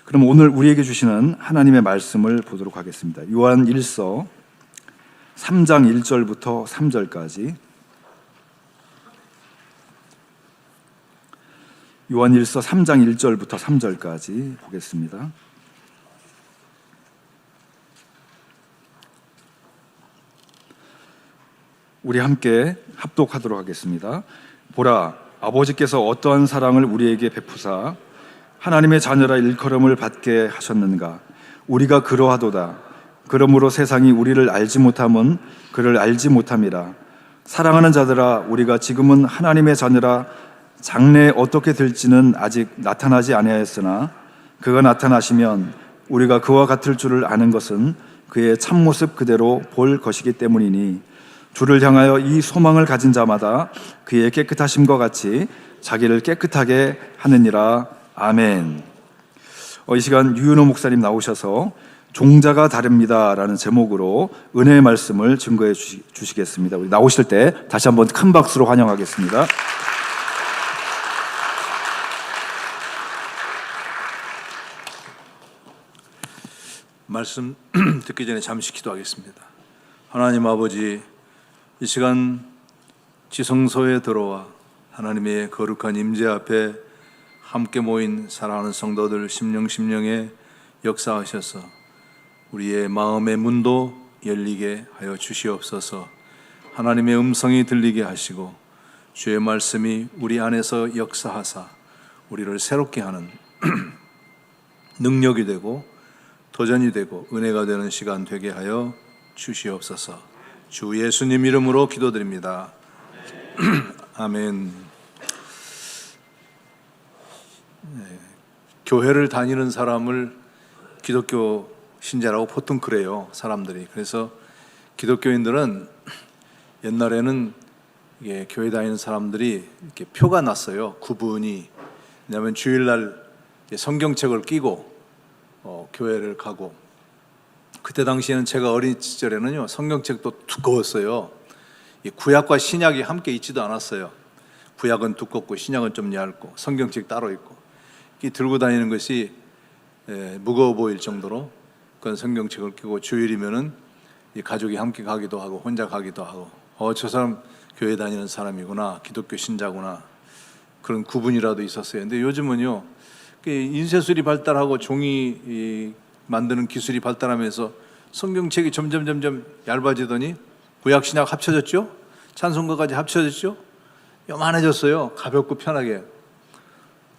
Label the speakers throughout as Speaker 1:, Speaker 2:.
Speaker 1: 그럼 오늘 우리에게 주시는 하나님의 말씀을 보도록 하겠습니다. 요한 1서 3장 1절부터 3절까지. 요한 1서 3장 1절부터 3절까지 보겠습니다. 우리 함께 합독하도록 하겠습니다. 보라, 아버지께서 어떠한 사랑을 우리에게 베푸사 하나님의 자녀라 일컬음을 받게 하셨는가. 우리가 그러하도다. 그러므로 세상이 우리를 알지 못함은 그를 알지 못함이라. 사랑하는 자들아, 우리가 지금은 하나님의 자녀라 장래에 어떻게 될지는 아직 나타나지 아니하였으나 그가 나타나시면 우리가 그와 같을 줄을 아는 것은 그의 참모습 그대로 볼 것이기 때문이니 주를 향하여 이 소망을 가진 자마다 그의 깨끗하심과 같이 자기를 깨끗하게 하느니라. 아멘. 이 시간 유윤호 목사님 나오셔서 종자가 다릅니다라는 제목으로 은혜의 말씀을 증거해 주시겠습니다. 우리 나오실 때 다시 한번 큰 박수로 환영하겠습니다.
Speaker 2: 말씀 듣기 전에 잠시 기도하겠습니다. 하나님 아버지, 이 시간 지성소에 들어와 하나님의 거룩한 임재 앞에 함께 모인 사랑하는 성도들 심령에 역사하셔서 우리의 마음의 문도 열리게 하여 주시옵소서. 하나님의 음성이 들리게 하시고 주의 말씀이 우리 안에서 역사하사 우리를 새롭게 하는 능력이 되고 도전이 되고 은혜가 되는 시간 되게 하여 주시옵소서. 주 예수님 이름으로 기도드립니다. 아멘. 교회를 다니는 사람을 기독교 신자라고 보통 그래요, 사람들이. 그래서 기독교인들은 옛날에는 이게 교회 다니는 사람들이 이렇게 표가 났어요, 구분이. 왜냐하면 주일날 성경책을 끼고 교회를 가고, 그때 당시에는 제가 어린 시절에는요 성경책도 두꺼웠어요. 구약과 신약이 함께 있지도 않았어요. 구약은 두껍고 신약은 좀 얇고 성경책 따로 있고, 들고 다니는 것이 무거워 보일 정도로 그런 성경책을 끼고 주일이면은 가족이 함께 가기도 하고 혼자 가기도 하고, 저 사람 교회 다니는 사람이구나, 기독교 신자구나, 그런 구분이라도 있었어요. 근데 요즘은요 인쇄술이 발달하고 종이 만드는 기술이 발달하면서 성경책이 점점 얇아지더니 구약 신약 합쳐졌죠? 찬송가까지 합쳐졌죠? 요만해졌어요. 가볍고 편하게.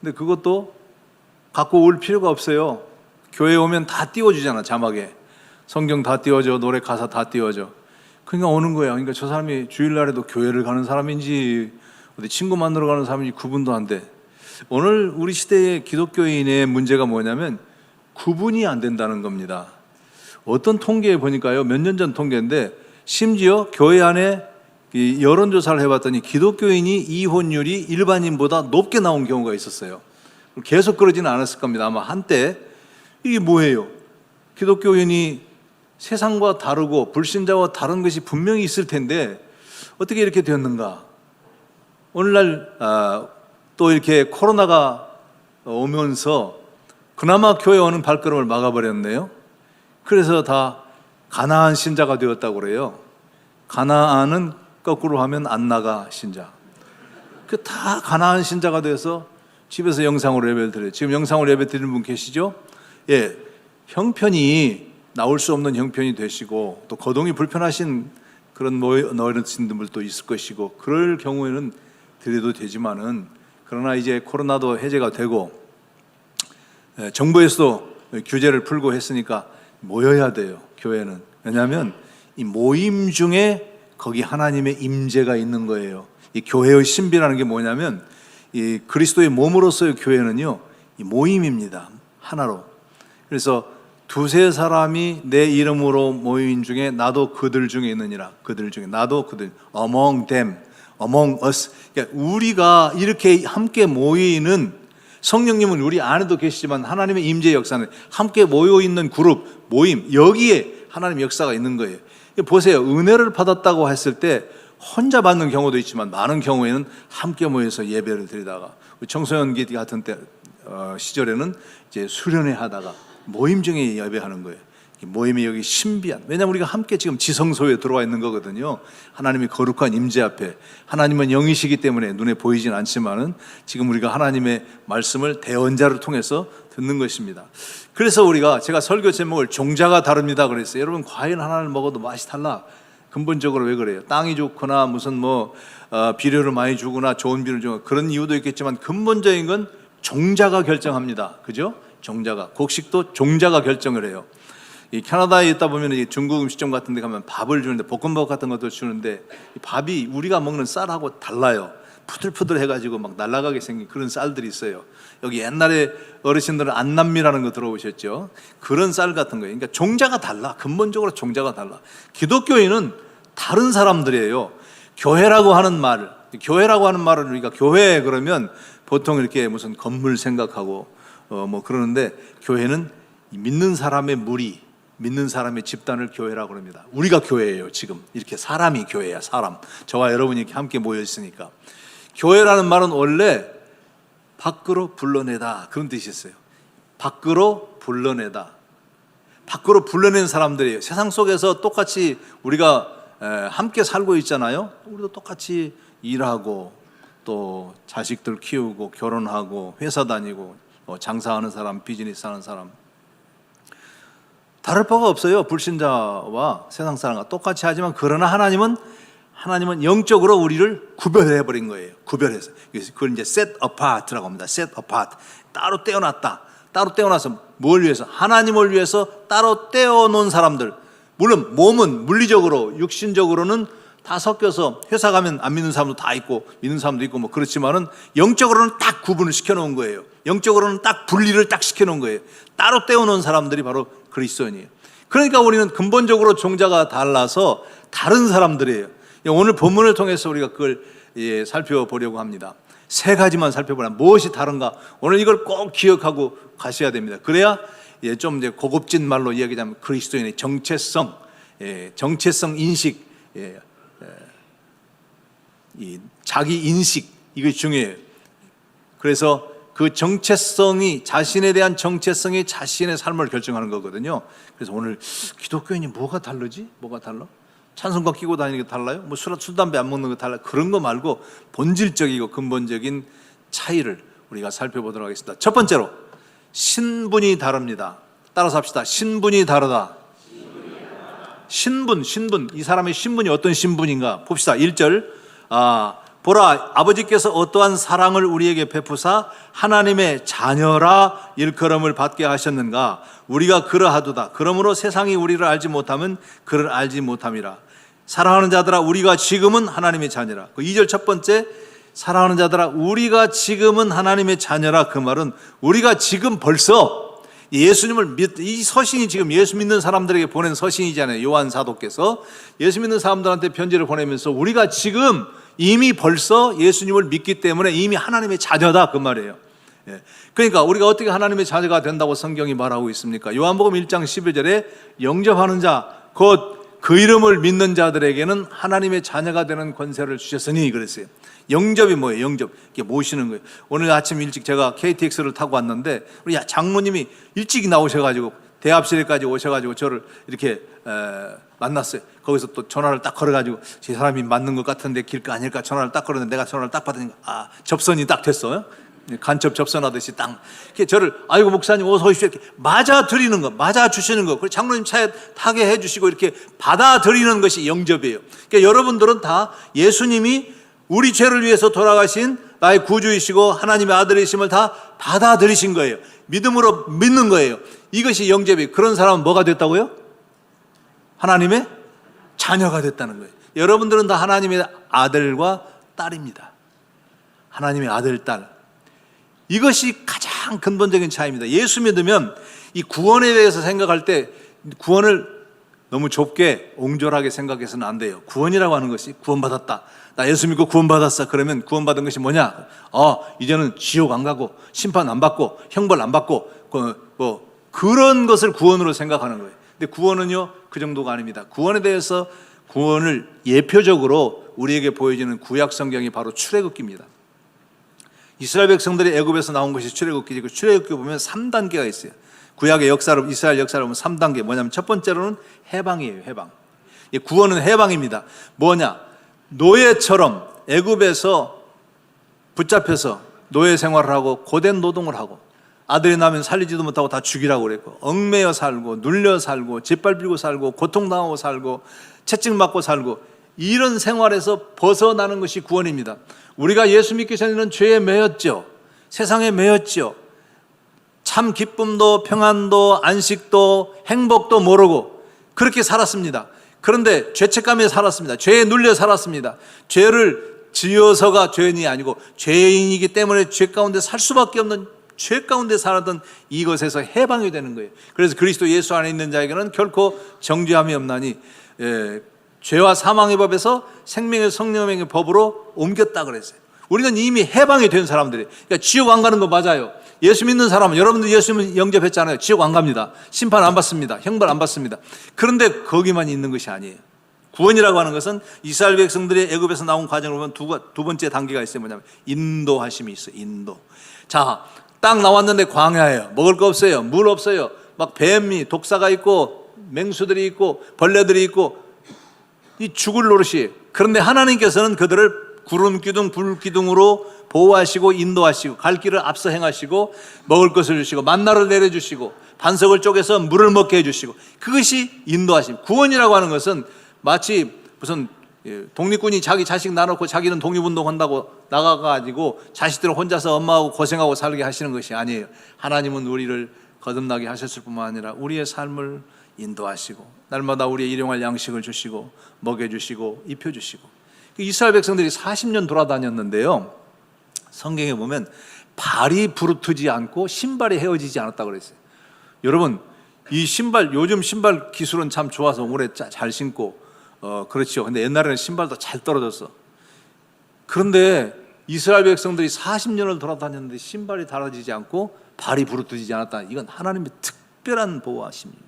Speaker 2: 근데 그것도 갖고 올 필요가 없어요. 교회에 오면 다 띄워주잖아, 자막에. 성경 다 띄워져, 노래 가사 다 띄워져. 그러니까 오는 거야. 그러니까 저 사람이 주일날에도 교회를 가는 사람인지 어디 친구 만나러 가는 사람인지 구분도 안 돼. 오늘 우리 시대의 기독교인의 문제가 뭐냐면 구분이 안 된다는 겁니다. 어떤 통계에 보니까요, 몇 년 전 통계인데 심지어 교회 안에 여론조사를 해봤더니 기독교인이 이혼율이 일반인보다 높게 나온 경우가 있었어요. 계속 그러지는 않았을 겁니다. 아마 한때 이게 뭐예요? 기독교인이 세상과 다르고 불신자와 다른 것이 분명히 있을 텐데 어떻게 이렇게 되었는가? 오늘날 또 이렇게 코로나가 오면서 그나마 교회 오는 발걸음을 막아버렸네요. 그래서 다 가나안 신자가 되었다고 그래요. 가나안은 거꾸로 하면 안 나가 신자. 그 다 가나안 신자가 돼서 집에서 영상으로 예배를 드려요. 지금 영상으로 예배 드리는 분 계시죠? 예, 형편이 나올 수 없는 형편이 되시고 또 거동이 불편하신 그런 어르신들도 있을 것이고, 그럴 경우에는 드려도 되지만은, 그러나 이제 코로나도 해제가 되고 정부에서도 규제를 풀고 했으니까 모여야 돼요, 교회는. 왜냐하면 이 모임 중에 거기 하나님의 임재가 있는 거예요. 이 교회의 신비라는 게 뭐냐면 이 그리스도의 몸으로서의 교회는요, 이 모임입니다. 하나로. 그래서 두세 사람이 내 이름으로 모인 중에 나도 그들 중에 있느니라. 그들 중에 나도 그들. Among them, among us. 그러니까 우리가 이렇게 함께 모이는, 성령님은 우리 안에도 계시지만 하나님의 임재 역사는 함께 모여 있는 그룹, 모임, 여기에 하나님의 역사가 있는 거예요. 보세요. 은혜를 받았다고 했을 때 혼자 받는 경우도 있지만 많은 경우에는 함께 모여서 예배를 드리다가, 청소년기 같은 때 시절에는 이제 수련회 하다가 모임 중에 예배하는 거예요. 모임이 여기 신비한, 왜냐하면 우리가 함께 지금 지성소에 들어와 있는 거거든요. 하나님의 거룩한 임재 앞에, 하나님은 영이시기 때문에 눈에 보이진 않지만은 지금 우리가 하나님의 말씀을 대언자를 통해서 듣는 것입니다. 그래서 우리가, 제가 설교 제목을 종자가 다릅니다 그랬어요. 여러분, 과일 하나를 먹어도 맛이 달라. 근본적으로 왜 그래요? 땅이 좋거나 무슨 비료를 많이 주거나 좋은 비료를 주거나 그런 이유도 있겠지만, 근본적인 건 종자가 결정합니다. 그죠? 종자가, 곡식도 종자가 결정을 해요. 이 캐나다에 있다 보면 이 중국 음식점 같은 데 가면 밥을 주는데, 볶음밥 같은 것도 주는데, 이 밥이 우리가 먹는 쌀하고 달라요. 푸들푸들 해가지고 막 날아가게 생긴 그런 쌀들이 있어요. 여기 옛날에 어르신들은 안남미라는 거 들어보셨죠? 그런 쌀 같은 거예요. 그러니까 종자가 달라. 근본적으로 종자가 달라. 기독교인은 다른 사람들이에요. 교회라고 하는 말을 우리가 교회 그러면 보통 이렇게 무슨 건물 생각하고 그러는데, 교회는 믿는 사람의 무리, 믿는 사람의 집단을 교회라고 합니다. 우리가 교회예요. 지금 이렇게 사람이 교회야. 사람, 저와 여러분이 이렇게 함께 모여 있으니까. 교회라는 말은 원래 밖으로 불러내다, 그런 뜻이 있어요. 밖으로 불러내다, 밖으로 불러낸 사람들이에요. 세상 속에서 똑같이 우리가 함께 살고 있잖아요. 우리도 똑같이 일하고 또 자식들 키우고 결혼하고 회사 다니고 장사하는 사람, 비즈니스 하는 사람, 다를 바가 없어요. 불신자와 세상 사람과 똑같이 하지만, 그러나 하나님은 영적으로 우리를 구별해 버린 거예요. 구별해서. 그걸 이제 set apart라고 합니다. set apart. 따로 떼어놨다. 따로 떼어놔서 뭘 위해서? 하나님을 위해서 따로 떼어놓은 사람들. 물론 몸은 물리적으로, 육신적으로는 다 섞여서 회사 가면 안 믿는 사람도 다 있고 믿는 사람도 있고 그렇지만은, 영적으로는 딱 구분을 시켜놓은 거예요. 영적으로는 딱 분리를 딱 시켜놓은 거예요. 따로 떼어놓은 사람들이 바로 그리스도인이에요. 그러니까 우리는 근본적으로 종자가 달라서 다른 사람들이에요. 오늘 본문을 통해서 우리가 그걸 살펴보려고 합니다. 세 가지만 살펴보면 무엇이 다른가? 오늘 이걸 꼭 기억하고 가셔야 됩니다. 그래야 좀 이제 고급진 말로 이야기하자면 그리스도인의 정체성, 정체성 인식, 이 자기 인식, 이것이 중요해요. 그래서 그 정체성이, 자신에 대한 정체성이 자신의 삶을 결정하는 거거든요. 그래서 오늘 기독교인이 뭐가 다르지? 뭐가 달라? 찬송가 끼고 다니는 게 달라요? 술 담배 안 먹는 거 달라요? 그런 거 말고 본질적이고 근본적인 차이를 우리가 살펴보도록 하겠습니다. 첫 번째로, 신분이 다릅니다. 따라서 합시다. 신분이 다르다. 신분. 이 사람의 신분이 어떤 신분인가 봅시다. 1절. 보라, 아버지께서 어떠한 사랑을 우리에게 베푸사 하나님의 자녀라 일컬음을 받게 하셨는가. 우리가 그러하도다. 그러므로 세상이 우리를 알지 못하면 그를 알지 못함이라. 사랑하는 자들아, 우리가 지금은 하나님의 자녀라. 그 2절 첫 번째, 사랑하는 자들아, 우리가 지금은 하나님의 자녀라. 그 말은 우리가 지금 벌써 예수님을 이 서신이 지금 예수 믿는 사람들에게 보낸 서신이잖아요. 요한 사도께서 예수 믿는 사람들한테 편지를 보내면서 우리가 지금 이미 벌써 예수님을 믿기 때문에 이미 하나님의 자녀다, 그 말이에요. 그러니까 우리가 어떻게 하나님의 자녀가 된다고 성경이 말하고 있습니까? 요한복음 1장 11절에 영접하는 자, 곧 그 이름을 믿는 자들에게는 하나님의 자녀가 되는 권세를 주셨으니 그랬어요. 영접이 뭐예요? 영접, 이게 모시는 거예요. 오늘 아침 일찍 제가 KTX를 타고 왔는데 우리 장모님이 일찍 나오셔가지고 대합실에까지 오셔가지고 저를 이렇게 만났어요. 거기서 또 전화를 딱 걸어가지고 제 사람이 맞는 것 같은데 길까 아닐까 전화를 딱 걸었는데, 내가 전화를 딱 받으니까 접선이 딱 됐어요. 간첩 접선하듯이 딱 이렇게 저를, 아이고 목사님 어서 오십시오, 이렇게 맞아 드리는 거, 맞아 주시는 거, 그리고 장로님 차에 타게 해주시고 이렇게 받아들이는 것이 영접이에요. 그러니까 여러분들은 다 예수님이 우리 죄를 위해서 돌아가신 나의 구주이시고 하나님의 아들이심을 다 받아들이신 거예요. 믿음으로 믿는 거예요. 이것이 영접이에요. 그런 사람은 뭐가 됐다고요? 하나님의 자녀가 됐다는 거예요. 여러분들은 다 하나님의 아들과 딸입니다. 하나님의 아들, 딸. 이것이 가장 근본적인 차이입니다. 예수 믿으면 이 구원에 대해서 생각할 때 구원을 너무 좁게 옹졸하게 생각해서는 안 돼요. 구원이라고 하는 것이 구원받았다, 나 예수 믿고 구원받았어, 그러면 구원받은 것이 뭐냐? 이제는 지옥 안 가고 심판 안 받고 형벌 안 받고 그런 것을 구원으로 생각하는 거예요. 근데 구원은요, 그 정도가 아닙니다. 구원에 대해서, 구원을 예표적으로 우리에게 보여지는 구약 성경이 바로 출애굽기입니다. 이스라엘 백성들이 애굽에서 나온 것이 출애굽기고, 출애굽기 보면 3단계가 있어요. 구약의 역사로, 이스라엘 역사를 보면 3단계 뭐냐면, 첫 번째로는 해방이에요. 해방. 구원은 해방입니다. 뭐냐? 노예처럼 애굽에서 붙잡혀서 노예 생활을 하고 고된 노동을 하고, 아들이 나면 살리지도 못하고 다 죽이라고 그랬고, 얽매여 살고 눌려 살고 짓밟히고 살고 고통당하고 살고 채찍맞고 살고, 이런 생활에서 벗어나는 것이 구원입니다. 우리가 예수 믿기 전에는 죄에 매였죠. 세상에 매였죠. 참 기쁨도 평안도 안식도 행복도 모르고 그렇게 살았습니다. 그런데 죄책감에 살았습니다. 죄에 눌려 살았습니다. 죄를 지어서가 죄인이 아니고 죄인이기 때문에 죄 가운데 살 수밖에 없는, 죄 가운데 살았던 이것에서 해방이 되는 거예요. 그래서 그리스도 예수 안에 있는 자에게는 결코 정죄함이 없나니, 죄와 사망의 법에서 생명의 성령의 법으로 옮겼다 그랬어요. 우리는 이미 해방이 된 사람들이에요. 그러니까 지옥 안 가는 거 맞아요. 예수 믿는 사람은, 여러분들 예수 영접했잖아요. 지옥 안 갑니다. 심판 안 받습니다. 형벌 안 받습니다. 그런데 거기만 있는 것이 아니에요. 구원이라고 하는 것은 이스라엘 백성들이 애굽에서 나온 과정을 보면 두 번째 단계가 있어요. 뭐냐면 인도하심이 있어요. 인도. 자, 딱 나왔는데 광야예요. 먹을 거 없어요. 물 없어요. 막 뱀이, 독사가 있고 맹수들이 있고 벌레들이 있고 이 죽을 노릇이에요. 그런데 하나님께서는 그들을 구름 기둥, 불 기둥으로 보호하시고 인도하시고 갈 길을 앞서 행하시고 먹을 것을 주시고 만나를 내려주시고 반석을 쪼개서 물을 먹게 해주시고, 그것이 인도하심. 구원이라고 하는 것은 마치 무슨 독립군이 자기 자식 놔놓고 자기는 독립운동한다고 나가가지고 자식들은 혼자서 엄마하고 고생하고 살게 하시는 것이 아니에요. 하나님은 우리를 거듭나게 하셨을 뿐만 아니라 우리의 삶을 인도하시고 날마다 우리의 일용할 양식을 주시고 먹여주시고 입혀주시고. 이스라엘 백성들이 40년 돌아다녔는데요, 성경에 보면 발이 부르트지 않고 신발이 헤어지지 않았다고 그랬어요. 여러분, 이 신발, 요즘 신발 기술은 참 좋아서 오래 잘 신고 그렇죠. 근데 옛날에는 신발도 잘 떨어졌어. 그런데 이스라엘 백성들이 40년을 돌아다녔는데 신발이 닳아지지 않고 발이 부르트지지 않았다. 이건 하나님의 특별한 보호하심입니다.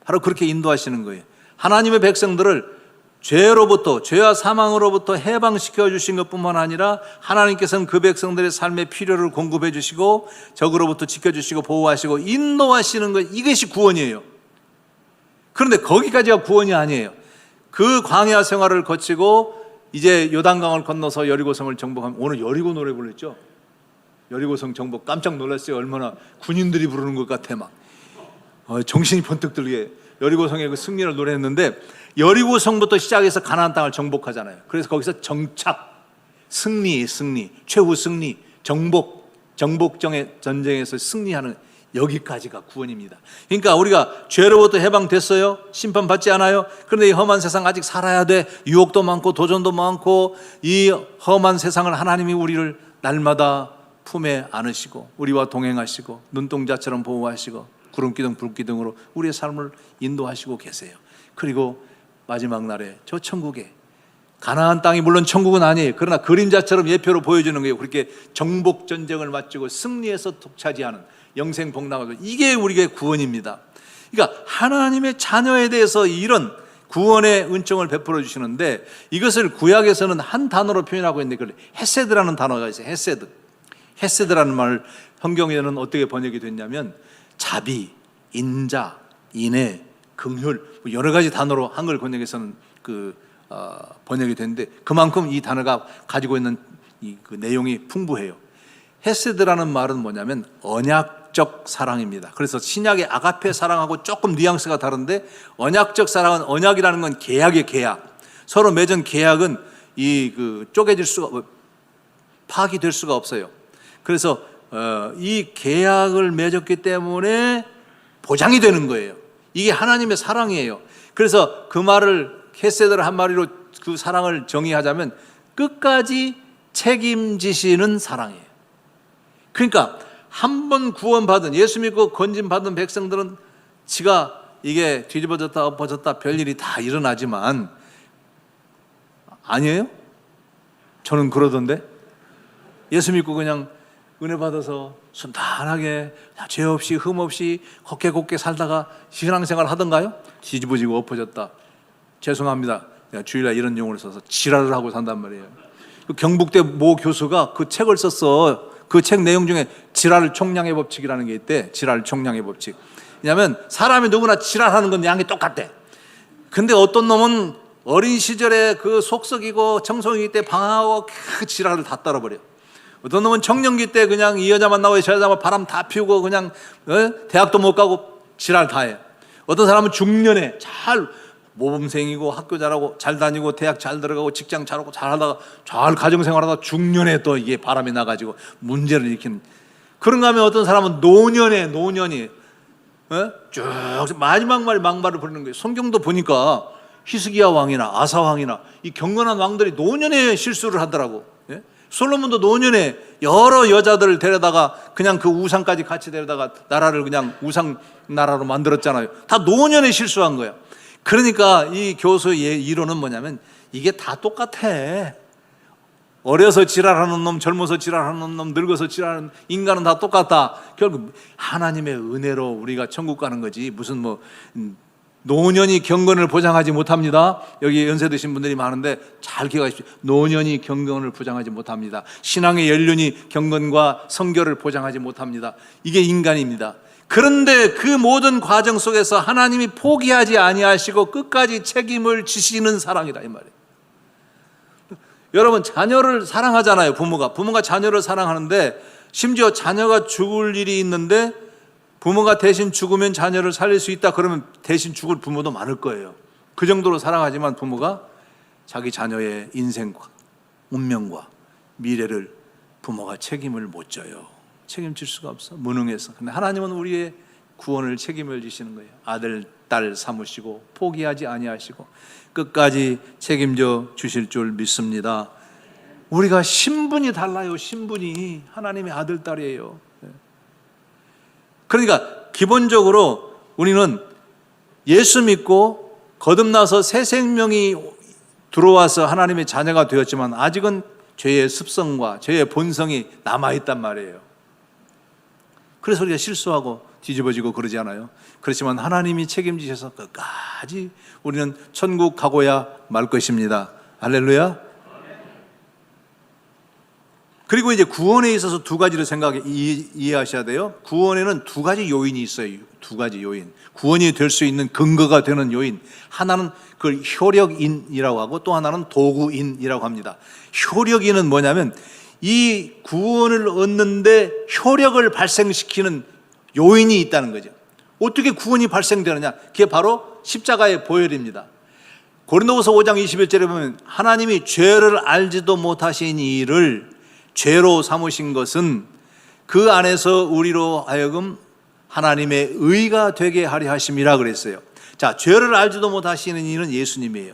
Speaker 2: 바로 그렇게 인도하시는 거예요. 하나님의 백성들을 죄로부터, 죄와 사망으로부터 해방시켜 주신 것뿐만 아니라 하나님께서는 그 백성들의 삶의 필요를 공급해 주시고 적으로부터 지켜주시고 보호하시고 인도하시는 것, 이것이 구원이에요. 그런데 거기까지가 구원이 아니에요. 그 광야 생활을 거치고 이제 요단강을 건너서 여리고성을 정복하면, 오늘 여리고 노래 불렀죠? 여리고성 정복 깜짝 놀랐어요. 얼마나 군인들이 부르는 것 같아. 막 정신이 번뜩 들게 여리고성의 그 승리를 노래했는데, 여리고성부터 시작해서 가나안 땅을 정복하잖아요. 그래서 거기서 정착, 승리, 최후 승리, 정복정의 전쟁에서 승리하는, 여기까지가 구원입니다. 그러니까 우리가 죄로부터 해방됐어요. 심판받지 않아요. 그런데 이 험한 세상 아직 살아야 돼. 유혹도 많고 도전도 많고, 이 험한 세상을 하나님이 우리를 날마다 품에 안으시고 우리와 동행하시고 눈동자처럼 보호하시고 구름기둥 불기둥으로 우리의 삶을 인도하시고 계세요. 그리고 마지막 날에 저 천국에, 가나안 땅이 물론 천국은 아니에요. 그러나 그림자처럼 예표로 보여주는 거예요. 그렇게 정복 전쟁을 마치고 승리해서 독차지하는 영생 복락을, 이게 우리의 구원입니다. 그러니까 하나님의 자녀에 대해서 이런 구원의 은총을 베풀어 주시는데, 이것을 구약에서는 한 단어로 표현하고 있는데, 그걸 헤세드라는 단어가 있어요. 헤세드라는 말을 성경에는 어떻게 번역이 됐냐면 자비, 인자, 인애, 긍휼, 여러 가지 단어로 한글 번역에서는 번역이 됐는데, 그만큼 이 단어가 가지고 있는 그 내용이 풍부해요. 헤세드라는 말은 뭐냐면 언약적 사랑입니다. 그래서 신약의 아가페 사랑하고 조금 뉘앙스가 다른데, 언약적 사랑은, 언약이라는 건 계약의 계약. 서로 맺은 계약은 쪼개질 수가, 파기될 수가 없어요. 그래서 이 계약을 맺었기 때문에 보장이 되는 거예요. 이게 하나님의 사랑이에요. 그래서 그 말을, 헤세드를 한 마리로 그 사랑을 정의하자면 끝까지 책임지시는 사랑이에요. 그러니까 한 번 구원받은, 예수 믿고 건진받은 백성들은 지가 이게 뒤집어졌다 엎어졌다 별일이 다 일어나지만, 아니에요? 저는 그러던데, 예수 믿고 그냥 은혜 받아서 순탄하게 죄 없이 흠 없이 곱게 살다가 신앙생활 하던가요? 뒤집어지고 엎어졌다, 죄송합니다, 내가 주일날 이런 용어를 써서 지랄을 하고 산단 말이에요. 그 경북대 모 교수가 그 책을 썼어. 그 책 내용 중에 지랄 총량의 법칙이라는 게 있대. 지랄 총량의 법칙. 왜냐하면 사람이 누구나 지랄하는 건 양이 똑같대. 근데 어떤 놈은 어린 시절에 그 속썩이고 청소년기 때 방황하고 그 지랄을 다 떨어버려. 어떤 놈은 청년기 때 그냥 이 여자 만나고 저 여자 만나고 바람 다 피우고 그냥 대학도 못 가고 지랄 다 해. 어떤 사람은 중년에 잘 모범생이고 학교 잘하고 잘 다니고 대학 잘 들어가고 직장 잘하고 잘하다가 잘 가정생활하다가 중년에 또 이게 바람이 나가지고 문제를 일으키는. 그런가 하면 어떤 사람은 노년이 쭉 마지막 말 망발을 부르는 거예요. 성경도 보니까 히스기야 왕이나 아사 왕이나 이 경건한 왕들이 노년에 실수를 하더라고. 예? 솔로몬도 노년에 여러 여자들을 데려다가 그냥 그 우상까지 같이 데려다가 나라를 그냥 우상 나라로 만들었잖아요. 다 노년에 실수한 거야. 그러니까 이 교수의 이론은 뭐냐면 이게 다 똑같아. 어려서 지랄하는 놈, 젊어서 지랄하는 놈, 늙어서 지랄하는 인간은 다 똑같다. 결국 하나님의 은혜로 우리가 천국 가는 거지. 무슨 뭐 노년이 경건을 보장하지 못합니다. 여기 연세 드신 분들이 많은데 잘 기억하십시오. 노년이 경건을 보장하지 못합니다. 신앙의 연륜이 경건과 성결을 보장하지 못합니다. 이게 인간입니다. 그런데 그 모든 과정 속에서 하나님이 포기하지 아니하시고 끝까지 책임을 지시는 사랑이다 이 말이에요. 여러분 자녀를 사랑하잖아요. 부모가 자녀를 사랑하는데 심지어 자녀가 죽을 일이 있는데 부모가 대신 죽으면 자녀를 살릴 수 있다 그러면 대신 죽을 부모도 많을 거예요. 그 정도로 사랑하지만 부모가 자기 자녀의 인생과 운명과 미래를 부모가 책임을 못 져요. 책임질 수가 없어. 무능해서. 근데 하나님은 우리의 구원을 책임을 지시는 거예요. 아들, 딸 삼으시고 포기하지 아니하시고 끝까지 책임져 주실 줄 믿습니다. 우리가 신분이 달라요. 신분이 하나님의 아들, 딸이에요. 그러니까 기본적으로 우리는 예수 믿고 거듭나서 새 생명이 들어와서 하나님의 자녀가 되었지만 아직은 죄의 습성과 죄의 본성이 남아있단 말이에요. 그래서 우리가 실수하고 뒤집어지고 그러지 않아요. 그렇지만 하나님이 책임지셔서 끝까지 우리는 천국 가고야 말 것입니다. 할렐루야. 그리고 이제 구원에 있어서 두 가지를 이해하셔야 돼요. 구원에는 두 가지 요인이 있어요. 두 가지 요인. 구원이 될 수 있는 근거가 되는 요인. 하나는 그걸 효력인이라고 하고 또 하나는 도구인이라고 합니다. 효력인은 뭐냐면 이 구원을 얻는데 효력을 발생시키는 요인이 있다는 거죠. 어떻게 구원이 발생되느냐? 그게 바로 십자가의 보혈입니다. 고린도후서 5장 21절에 보면 하나님이 죄를 알지도 못하신 이를 죄로 삼으신 것은 그 안에서 우리로 하여금 하나님의 의가 되게 하려 하심이라 그랬어요. 자, 죄를 알지도 못하시는 이는 예수님이에요.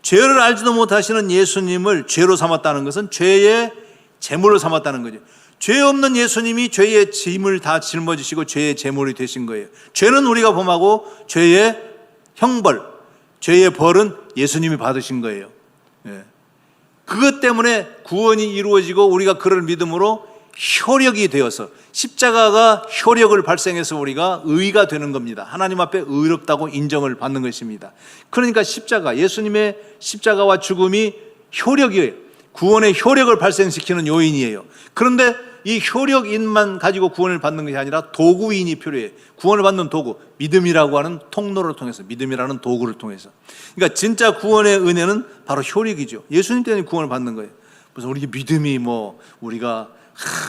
Speaker 2: 죄를 알지도 못하시는 예수님을 죄로 삼았다는 것은 죄의 제물을 삼았다는 거죠. 죄 없는 예수님이 죄의 짐을 다 짊어지시고 죄의 제물이 되신 거예요. 죄는 우리가 범하고 죄의 형벌, 죄의 벌은 예수님이 받으신 거예요. 그것 때문에 구원이 이루어지고 우리가 그를 믿음으로 효력이 되어서 십자가가 효력을 발생해서 우리가 의가 되는 겁니다. 하나님 앞에 의롭다고 인정을 받는 것입니다. 그러니까 십자가, 예수님의 십자가와 죽음이 효력이에요. 구원의 효력을 발생시키는 요인이에요. 그런데 이 효력인만 가지고 구원을 받는 것이 아니라 도구인이 필요해요. 구원을 받는 도구, 믿음이라고 하는 통로를 통해서, 믿음이라는 도구를 통해서. 그러니까 진짜 구원의 은혜는 바로 효력이죠. 예수님 때문에 구원을 받는 거예요. 무슨 우리 믿음이 뭐 우리가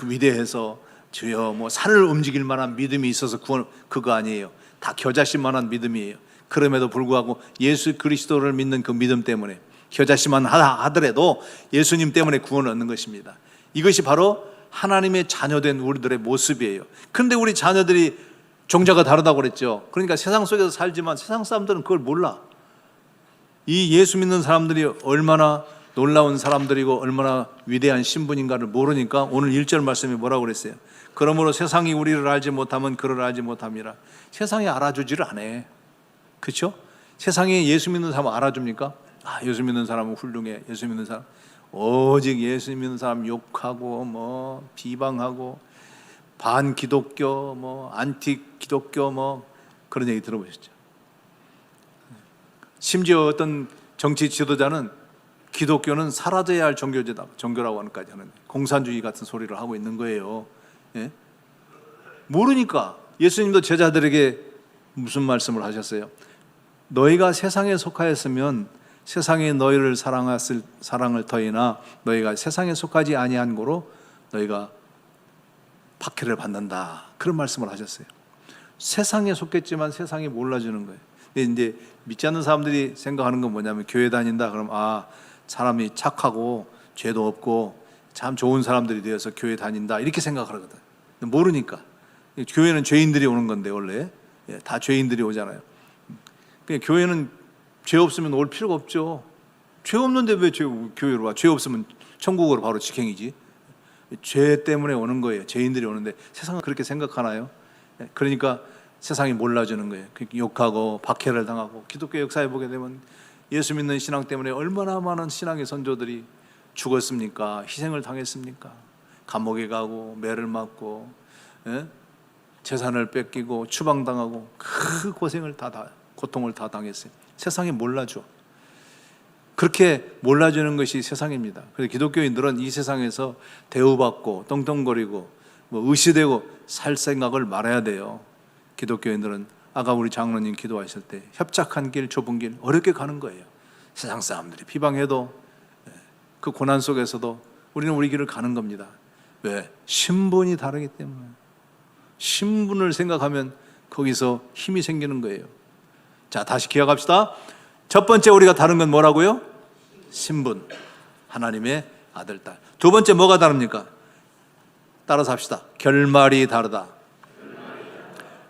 Speaker 2: 위대해서 주여 뭐 산을 움직일 만한 믿음이 있어서 구원, 그거 아니에요. 다 겨자씨 만한 믿음이에요. 그럼에도 불구하고 예수 그리스도를 믿는 그 믿음 때문에 겨자씨만 하더라도 예수님 때문에 구원을 얻는 것입니다. 이것이 바로 하나님의 자녀된 우리들의 모습이에요. 그런데 우리 자녀들이 종자가 다르다고 그랬죠. 그러니까 세상 속에서 살지만 세상 사람들은 그걸 몰라. 이 예수 믿는 사람들이 얼마나 놀라운 사람들이고 얼마나 위대한 신분인가를 모르니까 오늘 1절 말씀이 뭐라고 그랬어요? 그러므로 세상이 우리를 알지 못하면 그를 알지 못함이라. 세상이 알아주지를 않아. 그렇죠? 세상이 예수 믿는 사람 알아줍니까? 예수 믿는 사람은 훌륭해. 예수 믿는 사람 오직 예수 믿는 사람 욕하고 뭐 비방하고 반기독교 뭐 안티 기독교 뭐 그런 얘기 들어보셨죠? 심지어 어떤 정치 지도자는 기독교는 사라져야 할 종교라고 하는까지 하는 공산주의 같은 소리를 하고 있는 거예요. 예? 모르니까. 예수님도 제자들에게 무슨 말씀을 하셨어요? 너희가 세상에 속하였으면 세상에 너희를 사랑했을 사랑을 더이나 너희가 세상에 속하지 아니한 고로 너희가 박해를 받는다. 그런 말씀을 하셨어요. 세상에 속했지만 세상이 몰라주는 거예요. 근데 이제 믿지 않는 사람들이 생각하는 건 뭐냐면 교회 다닌다 그럼 사람이 착하고 죄도 없고 참 좋은 사람들이 되어서 교회 다닌다 이렇게 생각하거든. 모르니까. 교회는 죄인들이 오는 건데 원래 다 죄인들이 오잖아요. 교회는 죄 없으면 올 필요가 없죠. 죄 없는데 왜 교회로 와? 죄 없으면 천국으로 바로 직행이지. 죄 때문에 오는 거예요. 죄인들이 오는데 세상은 그렇게 생각하나요? 그러니까 세상이 몰라주는 거예요. 욕하고 박해를 당하고. 기독교 역사에 보게 되면 예수 믿는 신앙 때문에 얼마나 많은 신앙의 선조들이 죽었습니까? 희생을 당했습니까? 감옥에 가고 매를 맞고 재산을 뺏기고 추방당하고 그 고통을 다 당했어요. 세상이 몰라줘. 그렇게 몰라주는 것이 세상입니다. 그래서 기독교인들은 이 세상에서 대우받고 떵떵거리고 의시되고 살 생각을 말아야 돼요. 기독교인들은 아까 우리 장로님 기도하실 때 협착한 길, 좁은 길 어렵게 가는 거예요. 세상 사람들이 비방해도 그 고난 속에서도 우리는 우리 길을 가는 겁니다. 왜? 신분이 다르기 때문에. 신분을 생각하면 거기서 힘이 생기는 거예요. 자, 다시 기억합시다. 첫 번째 우리가 다른 건 뭐라고요? 신분. 하나님의 아들, 딸. 두 번째 뭐가 다릅니까? 따라서 합시다. 결말이 다르다.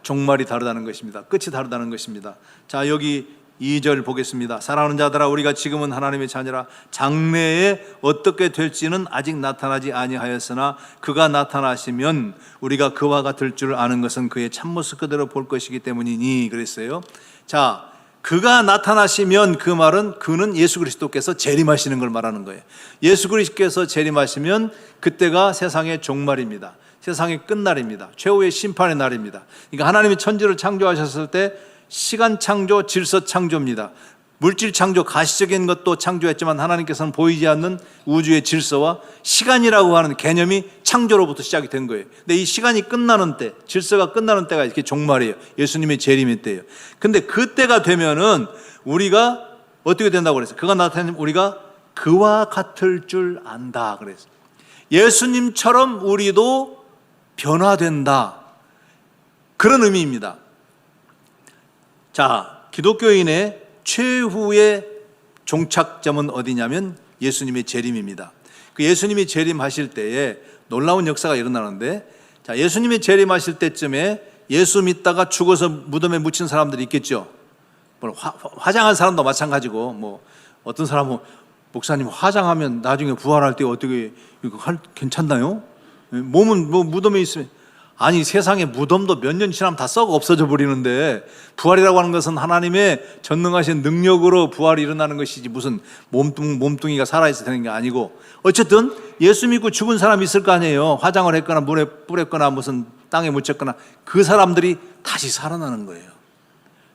Speaker 2: 종말이 다르다는 것입니다. 끝이 다르다는 것입니다. 자, 여기 2절 보겠습니다. 사랑하는 자들아, 우리가 지금은 하나님의 자녀라. 장래에 어떻게 될지는 아직 나타나지 아니하였으나 그가 나타나시면 우리가 그와 같을 줄 아는 것은 그의 참모습 그대로 볼 것이기 때문이니 그랬어요. 자, 그가 나타나시면 그 말은 그는 예수 그리스도께서 재림하시는 걸 말하는 거예요. 예수 그리스도께서 재림하시면 그때가 세상의 종말입니다. 세상의 끝날입니다. 최후의 심판의 날입니다. 그러니까 하나님이 천지를 창조하셨을 때 시간 창조, 질서 창조입니다. 물질 창조, 가시적인 것도 창조했지만 하나님께서는 보이지 않는 우주의 질서와 시간이라고 하는 개념이 창조로부터 시작이 된 거예요. 근데 이 시간이 끝나는 때, 질서가 끝나는 때가 이렇게 종말이에요. 예수님의 재림의 때예요. 근데 그때가 되면은 우리가 어떻게 된다고 그랬어요? 그가 나타나면 우리가 그와 같을 줄 안다 그랬어요. 예수님처럼 우리도 변화된다. 그런 의미입니다. 자, 기독교인의 최후의 종착점은 어디냐면 예수님의 재림입니다. 그 예수님이 재림하실 때에 놀라운 역사가 일어나는데, 자, 예수님이 재림하실 때쯤에 예수 믿다가 죽어서 무덤에 묻힌 사람들이 있겠죠. 화장한 사람도 마찬가지고, 어떤 사람은 목사님 화장하면 나중에 부활할 때 어떻게 이거 괜찮나요? 몸은 무덤에 있으면 아니 세상에 무덤도 몇 년 지나면 다 썩어 없어져 버리는데 부활이라고 하는 것은 하나님의 전능하신 능력으로 부활이 일어나는 것이지 무슨 몸뚱이가 살아있어야 되는 게 아니고 어쨌든 예수 믿고 죽은 사람이 있을 거 아니에요. 화장을 했거나 물에 뿌렸거나 무슨 땅에 묻혔거나 그 사람들이 다시 살아나는 거예요.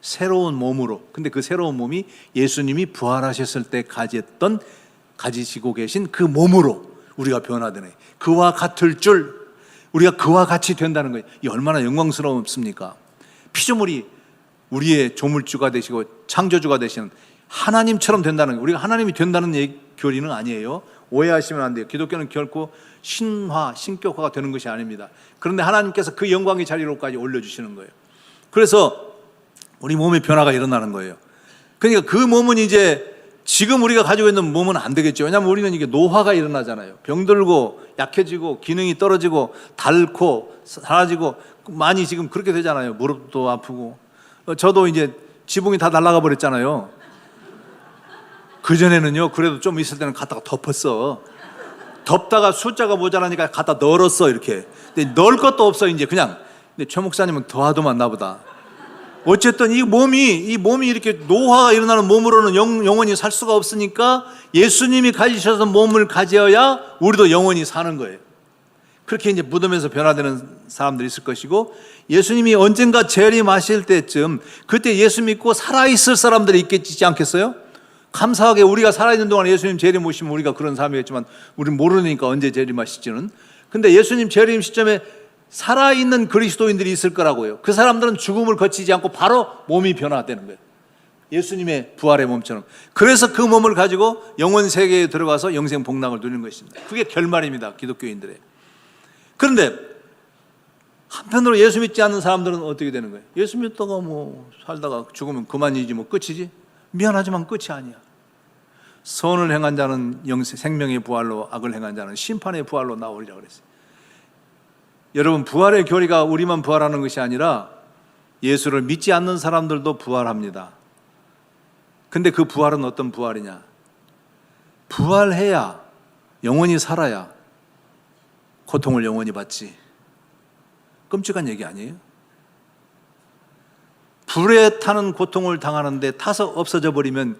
Speaker 2: 새로운 몸으로. 근데 그 새로운 몸이 예수님이 부활하셨을 때 가지시고 계신 그 몸으로 우리가 변화되네. 그와 같을 줄 우리가 그와 같이 된다는 거예요. 이 얼마나 영광스럽습니까? 피조물이 우리의 조물주가 되시고 창조주가 되시는 하나님처럼 된다는 거예요. 우리가 하나님이 된다는 교리는 아니에요. 오해하시면 안 돼요. 기독교는 결코 신격화가 되는 것이 아닙니다. 그런데 하나님께서 그 영광의 자리로까지 올려주시는 거예요. 그래서 우리 몸의 변화가 일어나는 거예요. 그러니까 그 몸은 이제 지금 우리가 가지고 있는 몸은 안 되겠죠. 왜냐하면 우리는 이게 노화가 일어나잖아요. 병들고 약해지고 기능이 떨어지고 닳고 사라지고 많이 지금 그렇게 되잖아요. 무릎도 아프고. 저도 이제 지붕이 다 날아가 버렸잖아요. 그전에는요 그래도 좀 있을 때는 갖다가 덮었어. 덮다가 숫자가 모자라니까 갖다 널었어 이렇게. 근데 널 것도 없어 이제 그냥. 근데 최 목사님은 더 하더만 나보다. 어쨌든 이 몸이 이렇게 노화가 일어나는 몸으로는 영원히 살 수가 없으니까 예수님이 가지셔서 몸을 가져야 우리도 영원히 사는 거예요. 그렇게 이제 무덤에서 변화되는 사람들이 있을 것이고 예수님이 언젠가 재림하실 때쯤 그때 예수 믿고 살아있을 사람들이 있겠지 않겠어요? 감사하게 우리가 살아있는 동안 예수님 재림오시면 우리가 그런 삶이겠지만 우리는 모르니까 언제 재림하실지는. 근데 예수님 재림 시점에 살아있는 그리스도인들이 있을 거라고요. 그 사람들은 죽음을 거치지 않고 바로 몸이 변화되는 거예요. 예수님의 부활의 몸처럼. 그래서 그 몸을 가지고 영원 세계에 들어가서 영생 복락을 누리는 것입니다. 그게 결말입니다, 기독교인들의. 그런데 한편으로 예수 믿지 않는 사람들은 어떻게 되는 거예요? 예수 믿다가 뭐 살다가 죽으면 그만이지 뭐 끝이지? 미안하지만 끝이 아니야. 선을 행한 자는 생명의 부활로, 악을 행한 자는 심판의 부활로 나오리라 그랬어요. 여러분, 부활의 교리가 우리만 부활하는 것이 아니라 예수를 믿지 않는 사람들도 부활합니다. 근데 그 부활은 어떤 부활이냐? 부활해야, 영원히 살아야 고통을 영원히 받지. 끔찍한 얘기 아니에요? 불에 타는 고통을 당하는데 타서 없어져 버리면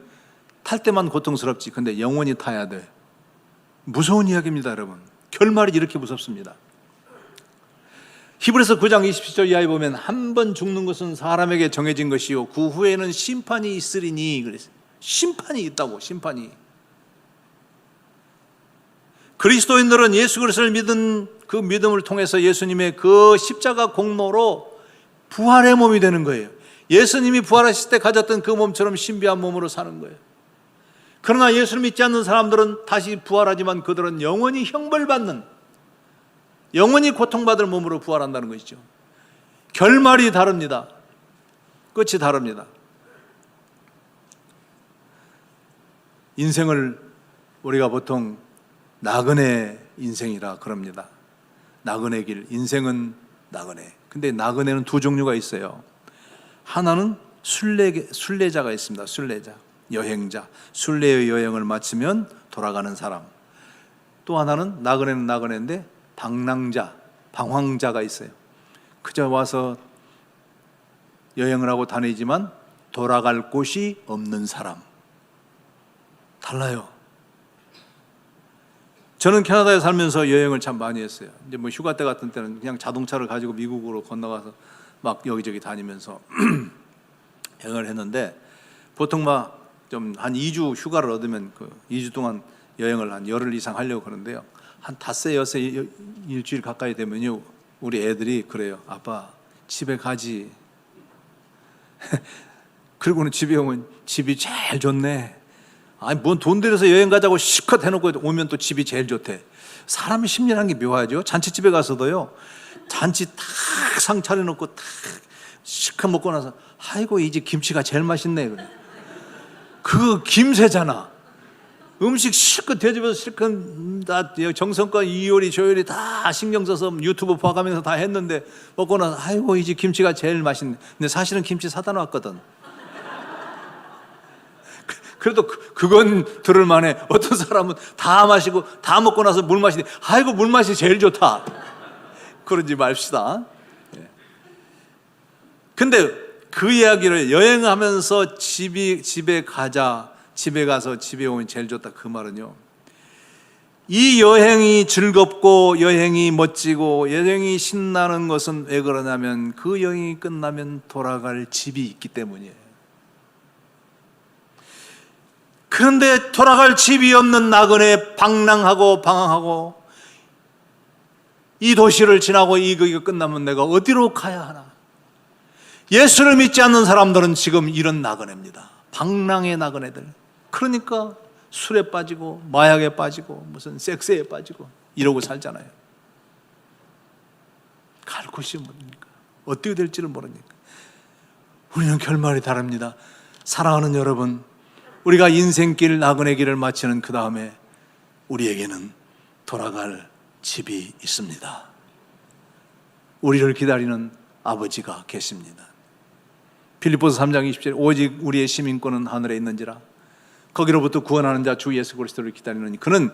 Speaker 2: 탈 때만 고통스럽지. 근데 영원히 타야 돼. 무서운 이야기입니다, 여러분. 결말이 이렇게 무섭습니다. 히브리서 9장 27절 이하에 보면 한 번 죽는 것은 사람에게 정해진 것이요 그 후에는 심판이 있으리니 그랬어요. 심판이 있다고. 심판이. 그리스도인들은 예수 그리스도를 믿은 그 믿음을 통해서 예수님의 그 십자가 공로로 부활의 몸이 되는 거예요. 예수님이 부활하실 때 가졌던 그 몸처럼 신비한 몸으로 사는 거예요. 그러나 예수를 믿지 않는 사람들은 다시 부활하지만 그들은 영원히 형벌받는, 영원히 고통받을 몸으로 부활한다는 것이죠. 결말이 다릅니다. 끝이 다릅니다. 인생을 우리가 보통 나그네 인생이라 그럽니다. 나그네 길, 인생은 나그네. 근데 나그네는 두 종류가 있어요. 하나는 순례자가 있습니다. 순례자, 여행자. 순례의 여행을 마치면 돌아가는 사람. 또 하나는 나그네는 나그네인데 방랑자, 방황자가 있어요. 그저 와서 여행을 하고 다니지만 돌아갈 곳이 없는 사람. 달라요. 저는 캐나다에 살면서 여행을 참 많이 했어요. 이제 뭐 휴가 때 같은 때는 그냥 자동차를 가지고 미국으로 건너가서 막 여기저기 다니면서 여행을 했는데 보통 막 좀 한 2주 휴가를 얻으면 그 2주 동안 여행을 한 열흘 이상 하려고 그러는데요. 한 닷새 여새 일주일 가까이 되면요 우리 애들이 그래요. 아빠 집에 가지. 그리고는 집에 오면 집이 제일 좋네. 아니 뭔 돈 들여서 여행 가자고 실컷 해놓고 오면 또 집이 제일 좋대. 사람의 심리라는 게 묘하죠. 잔치집에 가서도요 잔치 탁 상 차려놓고 탁 실컷 먹고 나서 아이고 이 집 김치가 제일 맛있네 그래. 그 김새잖아. 음식 실컷 대접해서 실컷 다 정성껏 이 요리 저 요리 다 신경 써서 유튜브 봐가면서 다 했는데 먹고 나서 아이고 이 집 김치가 제일 맛있네. 근데 사실은 김치 사다 놨거든. 그래도 그건 들을 만해. 어떤 사람은 다 마시고 다 먹고 나서 물 마시니 아이고 물 맛이 제일 좋다. 그러지 맙시다. 근데 그 이야기를 여행하면서 집에 가자, 집에 가서 집에 오면 제일 좋다. 그 말은요. 이 여행이 즐겁고 여행이 멋지고 여행이 신나는 것은 왜 그러냐면 그 여행이 끝나면 돌아갈 집이 있기 때문이에요. 그런데 돌아갈 집이 없는 나그네 방랑하고 방황하고 이 도시를 지나고 이거 끝나면 내가 어디로 가야 하나? 예수를 믿지 않는 사람들은 지금 이런 나그네입니다. 방랑의 나그네들. 그러니까 술에 빠지고 마약에 빠지고 무슨 섹스에 빠지고 이러고 살잖아요. 갈 곳이 뭡니까? 어떻게 될지를 모르니까. 우리는 결말이 다릅니다. 사랑하는 여러분, 우리가 인생길 나그네 길을 마치는 그 다음에 우리에게는 돌아갈 집이 있습니다. 우리를 기다리는 아버지가 계십니다. 빌립보서 3장 20절 오직 우리의 시민권은 하늘에 있는지라 거기로부터 구원하는 자 주 예수 그리스도를 기다리느니 그는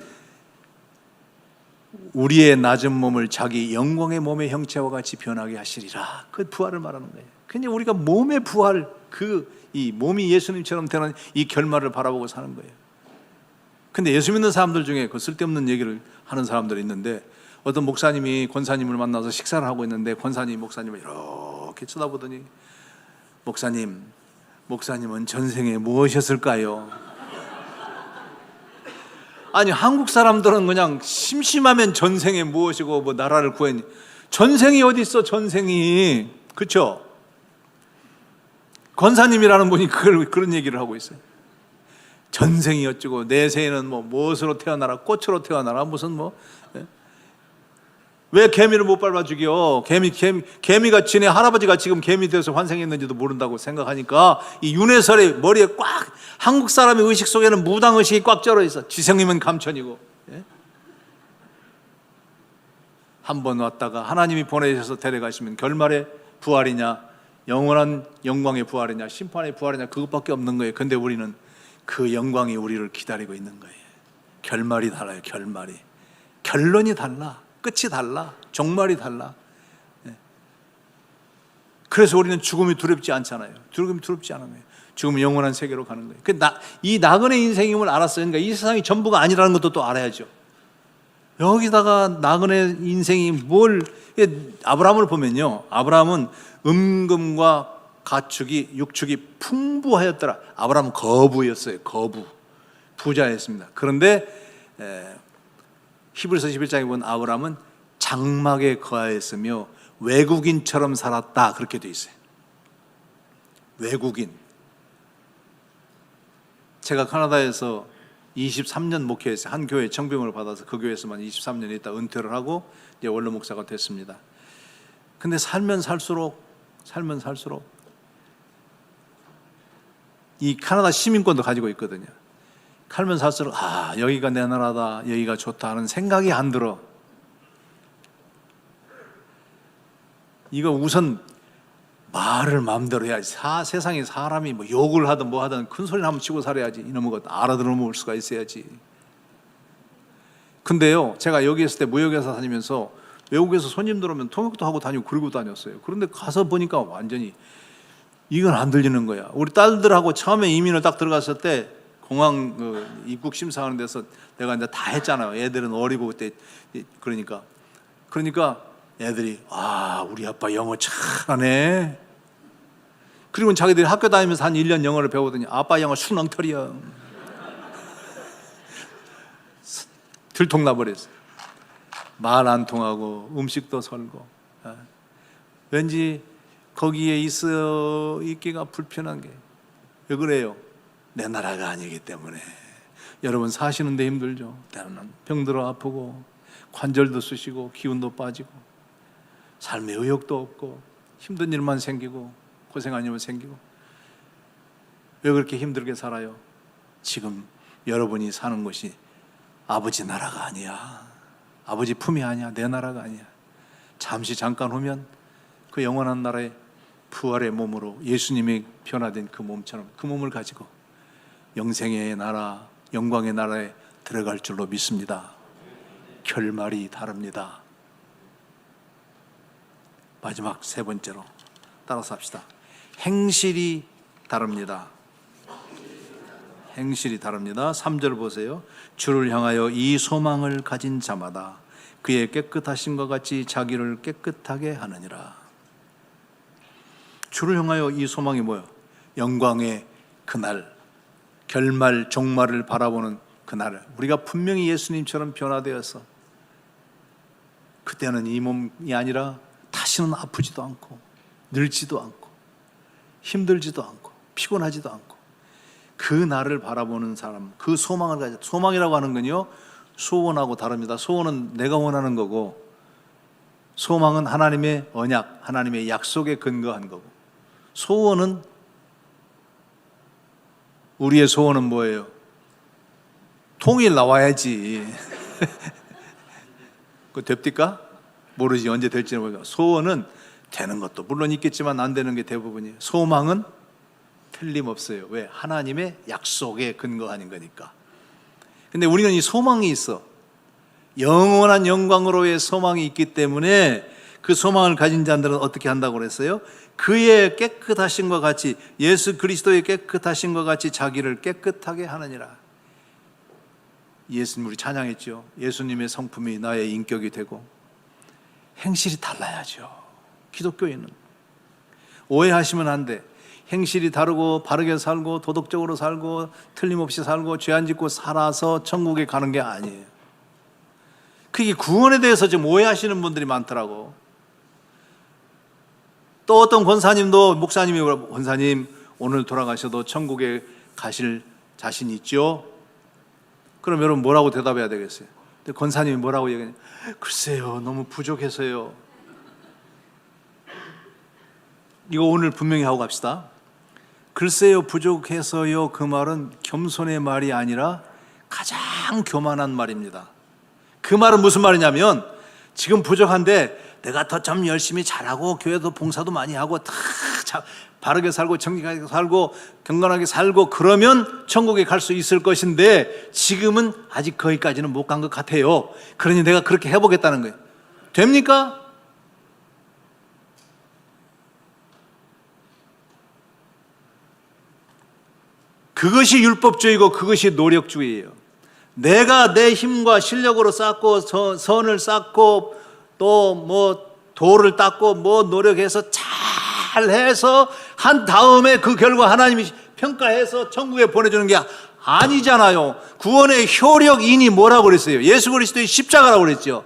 Speaker 2: 우리의 낮은 몸을 자기 영광의 몸의 형체와 같이 변하게 하시리라. 그 부활을 말하는 거예요. 그냥 우리가 몸의 부활, 이 몸이 예수님처럼 되는 이 결말을 바라보고 사는 거예요. 근데 예수 믿는 사람들 중에 그 쓸데없는 얘기를 하는 사람들이 있는데 어떤 목사님이 권사님을 만나서 식사를 하고 있는데 권사님이 목사님을 이렇게 쳐다보더니 목사님은 전생에 무엇이었을까요? 아니 한국 사람들은 그냥 심심하면 전생에 무엇이고 뭐 나라를 구했니? 전생이 어디 있어? 전생이. 그렇죠? 권사님이라는 분이 그런 얘기를 하고 있어요. 전생이 어쩌고 내세에는 뭐 무엇으로 태어나라, 꽃으로 태어나라, 무슨 뭐. 왜 개미를 못 밟아 죽여? 개미가 지네 할아버지가 지금 개미 되어서 환생했는지도 모른다고 생각하니까 이 윤회설의 머리에 꽉, 한국 사람의 의식 속에는 무당의식이 꽉 쩔어 있어. 지성이면 감천이고. 예? 한번 왔다가 하나님이 보내셔서 데려가시면 결말의 부활이냐, 영원한 영광의 부활이냐, 심판의 부활이냐, 그것밖에 없는 거예요. 근데 우리는 그 영광이 우리를 기다리고 있는 거예요. 결말이 달라요. 결말이. 결론이 달라. 끝이 달라. 종말이 달라. 그래서 우리는 죽음이 두렵지 않잖아요. 죽음이 두렵지 않아요. 죽음은 영원한 세계로 가는 거예요. 이 나그네 인생임을 알았어요. 그러니까 이 세상이 전부가 아니라는 것도 또 알아야죠. 여기다가 나그네 인생이 뭘, 아브라함을 보면요, 아브라함은 은금과 가축이, 육축이 풍부하였더라. 아브라함은 거부였어요. 거부. 부자였습니다. 그런데 히브리서 11장에 보면 아브라함은 장막에 거하였으며 외국인처럼 살았다. 그렇게 돼 있어요. 외국인. 제가 카나다에서 23년 목회했어요. 한 교회 청빙을 받아서 그 교회에서만 23년 있다 은퇴를 하고 이제 원로 목사가 됐습니다. 근데 살면 살수록 이 카나다 시민권도 가지고 있거든요. 살면 살수록 여기가 내 나라다, 여기가 좋다 하는 생각이 안 들어. 이거 우선 말을 마음대로 해야지. 세상에 사람이 뭐 욕을 하든 뭐 하든 큰 소리를 한번 치고 살아야지. 이놈의 것 알아들을 수가 있어야지. 근데요, 제가 여기 있을 때 무역회사 다니면서 외국에서 손님 들어오면 통역도 하고 다니고 그러고 다녔어요. 그런데 가서 보니까 완전히 이건 안 들리는 거야. 우리 딸들하고 처음에 이민을 딱 들어갔을 때 공항 입국 심사하는 데서 내가 이제 다 했잖아요. 애들은 어리고 그때. 그러니까 애들이 우리 아빠 영어 잘하네. 그리고 자기들이 학교 다니면서 한 1년 영어를 배우더니 아빠 영어 술렁털이야. 들통나버렸어요. 말 안 통하고 음식도 설고. 왠지 거기에 있기가 불편한 게. 왜 그래요? 내 나라가 아니기 때문에. 여러분 사시는데 힘들죠. 때로는 병들어 아프고 관절도 쑤시고 기운도 빠지고 삶의 의욕도 없고 힘든 일만 생기고 고생한 일만 생기고. 왜 그렇게 힘들게 살아요? 지금 여러분이 사는 곳이 아버지 나라가 아니야. 아버지 품이 아니야. 내 나라가 아니야. 잠깐 후면 그 영원한 나라의 부활의 몸으로 예수님이 변화된 그 몸처럼 그 몸을 가지고 영생의 나라, 영광의 나라에 들어갈 줄로 믿습니다. 결말이 다릅니다. 마지막 세 번째로 따라서 합시다. 행실이 다릅니다. 행실이 다릅니다. 3절 보세요. 주를 향하여 이 소망을 가진 자마다 그의 깨끗하심과 같이 자기를 깨끗하게 하느니라. 주를 향하여 이 소망이 뭐예요? 영광의 그날, 결말, 종말을 바라보는 그날, 우리가 분명히 예수님처럼 변화되어서 그때는 이 몸이 아니라 다시는 아프지도 않고 늙지도 않고 힘들지도 않고 피곤하지도 않고 그 날을 바라보는 사람, 그 소망을 가져. 소망이라고 하는 건요, 소원하고 다릅니다. 소원은 내가 원하는 거고, 소망은 하나님의 언약, 하나님의 약속에 근거한 거고, 소원은, 우리의 소원은 뭐예요? 통일 나와야지. 그거 됩니까? 모르지. 언제 될지는 모르겠고. 소원은 되는 것도 물론 있겠지만 안 되는 게 대부분이에요. 소망은 틀림없어요. 왜? 하나님의 약속에 근거하는 거니까. 근데 우리는 이 소망이 있어. 영원한 영광으로의 소망이 있기 때문에 그 소망을 가진 자들은 어떻게 한다고 그랬어요? 그의 깨끗하심과 같이, 예수 그리스도의 깨끗하심과 같이 자기를 깨끗하게 하느니라. 예수님 우리 찬양했죠. 예수님의 성품이 나의 인격이 되고. 행실이 달라야죠. 기독교인은 오해하시면 안 돼. 행실이 다르고 바르게 살고 도덕적으로 살고 틀림없이 살고 죄 안 짓고 살아서 천국에 가는 게 아니에요. 그게 구원에 대해서 지금 오해하시는 분들이 많더라고. 또 어떤 권사님도 목사님이 권사님 오늘 돌아가셔도 천국에 가실 자신 있죠? 그럼 여러분 뭐라고 대답해야 되겠어요? 근데 권사님이 뭐라고 얘기하냐? 글쎄요, 너무 부족해서요. 이거 오늘 분명히 하고 갑시다. 글쎄요, 부족해서요. 그 말은 겸손의 말이 아니라 가장 교만한 말입니다. 그 말은 무슨 말이냐면 지금 부족한데 내가 더 좀 열심히 잘하고 교회도 봉사도 많이 하고 다 바르게 살고 정직하게 살고 경건하게 살고 그러면 천국에 갈 수 있을 것인데 지금은 아직 거기까지는 못 간 것 같아요. 그러니 내가 그렇게 해보겠다는 거예요. 됩니까? 그것이 율법주의고 그것이 노력주의예요. 내가 내 힘과 실력으로 쌓고 선을 쌓고 또 뭐 도를 닦고 뭐 노력해서 잘해서 한 다음에 그 결과 하나님이 평가해서 천국에 보내주는 게 아니잖아요. 구원의 효력인이 뭐라고 그랬어요? 예수 그리스도의 십자가라고 그랬죠.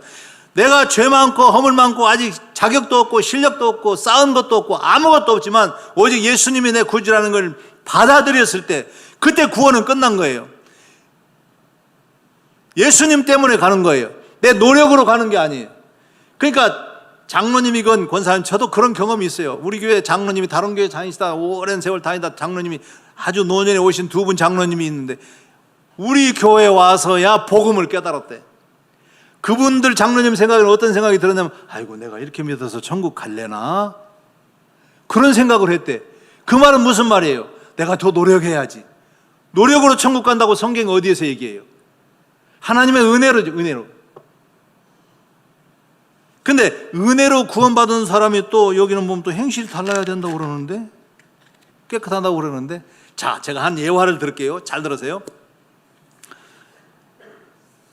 Speaker 2: 내가 죄 많고 허물 많고 아직 자격도 없고 실력도 없고 쌓은 것도 없고 아무것도 없지만 오직 예수님이 내 구주라는 걸 받아들였을 때 그때 구원은 끝난 거예요. 예수님 때문에 가는 거예요. 내 노력으로 가는 게 아니에요. 그러니까 장로님이건 권사님, 저도 그런 경험이 있어요. 우리 교회 장로님이 다른 교회 다니시다 오랜 세월 다니다 장로님이 아주 노년에 오신 두 분 장로님이 있는데 우리 교회에 와서야 복음을 깨달았대. 그분들 장로님 생각에는 어떤 생각이 들었냐면 아이고 내가 이렇게 믿어서 천국 갈래나? 그런 생각을 했대. 그 말은 무슨 말이에요? 내가 더 노력해야지. 노력으로 천국 간다고 성경이 어디에서 얘기해요? 하나님의 은혜로죠, 은혜로. 근데 은혜로 구원받은 사람이 또 여기는 보면 또 행실이 달라야 된다고 그러는데 깨끗하다고 그러는데 자, 제가 한 예화를 들을게요. 잘 들으세요.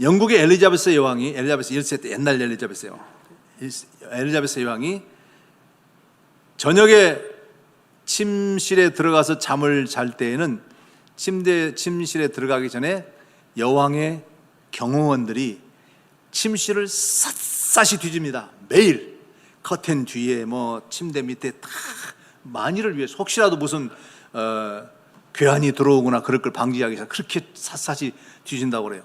Speaker 2: 영국의 엘리자베스 여왕이 엘리자베스 1세 때 옛날 엘리자베스 여왕이 저녁에 침실에 들어가서 잠을 잘 때에는 침실에 들어가기 전에 여왕의 경호원들이 침실을 샅샅이 뒤집니다. 매일 커튼 뒤에 뭐 침대 밑에 다 만일을 위해서 혹시라도 무슨 괴한이 들어오거나 그럴 걸 방지하기 위해서 그렇게 샅샅이 뒤진다고 그래요.